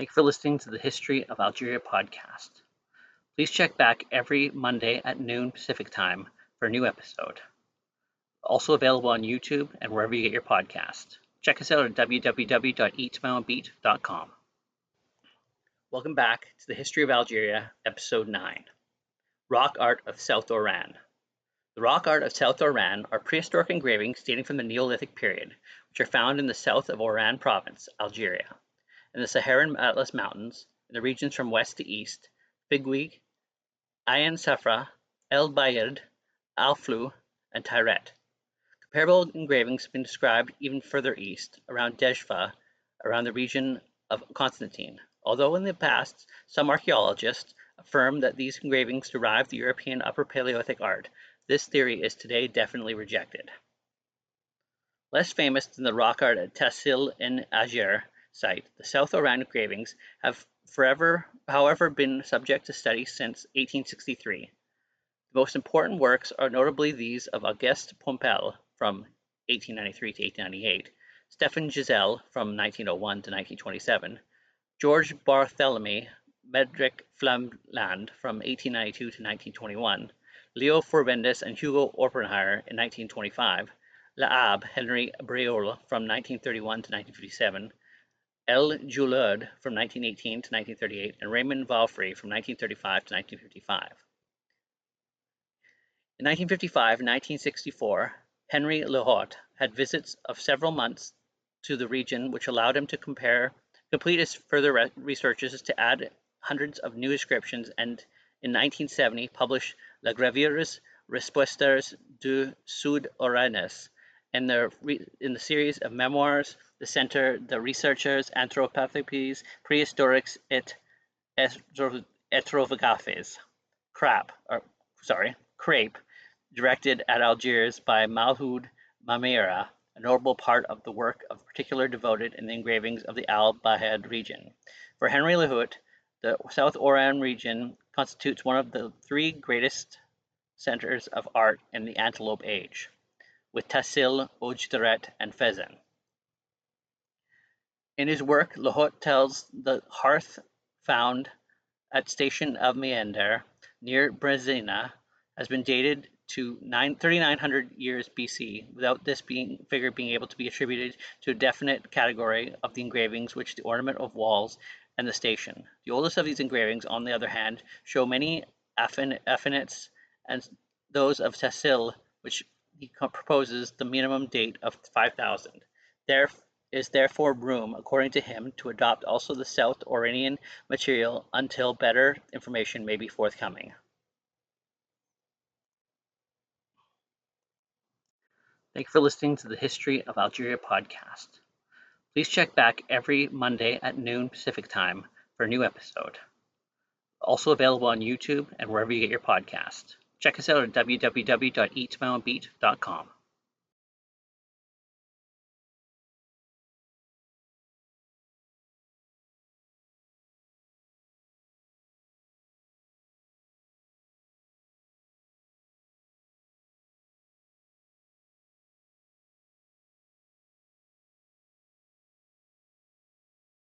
Thank you for listening to the History of Algeria podcast. Please check back every Monday at noon Pacific time for a new episode. Also available on YouTube and wherever you get your podcast. Check us out at www.eatmyownbeat.com. Welcome back to the History of Algeria, Episode 9, Rock Art of South Oran. The rock art of South Oran are prehistoric engravings dating from the Neolithic period, which are found in the south of Oran province, Algeria, in the Saharan Atlas Mountains, in the regions from west to east, Bigwig, Ain Safra, El Bayed, Al-Flu, and Tyret. Comparable engravings have been described even further east, around Dejfa, around the region of Constantine, although in the past some archaeologists affirm that these engravings derived the European Upper Paleolithic art. This theory is today definitely rejected. Less famous than the rock art at Tassil in Alger site, the South Oran engravings have however, been subject to study since 1863. The most important works are notably these of Auguste Pompel from 1893 to 1898, Stephen Giselle from 1901 to 1927, George Barthélemy Médric Flamland from 1892 to 1921, Leo Forbendis and Hugo Oppenheimer in 1925, L'Abbe Henry Briola from 1931 to 1957, L. Joulard from 1918 to 1938, and Raymond Valfrey from 1935 to 1955. In 1955 and 1964, Henry Lehout had visits of several months to the region, which allowed him to complete his further researches to add hundreds of new inscriptions, and in 1970 published Les Gravures Respuestas du Sud-Oranais in the series of memoirs, the Centre de Recherches Anthropographiques Préhistoriques et Ethnographiques, CRAPE, directed at Algiers by Malhoud Mamera, a notable part of the work of particular devoted in the engravings of the Al Bahed region. For Henry Lehout, the South Oran region constitutes one of the three greatest centers of art in the Antelope Age, with Tassil, Oujdaret, and Fezzan. In his work, Lehout tells the hearth found at station of Meander near Brezina has been dated to 3,900 years BC, without this figure being able to be attributed to a definite category of the engravings which the ornament of walls and the station. The oldest of these engravings, on the other hand, show many affinities, and those of Tassil, which he proposes the minimum date of 5,000. There is therefore room, according to him, to adopt also the South Oranian material until better information may be forthcoming. Thank you for listening to the History of Algeria podcast. Please check back every Monday at noon Pacific time for a new episode. Also available on YouTube and wherever you get your podcast. Check us out at www.eatmyownbeat.com.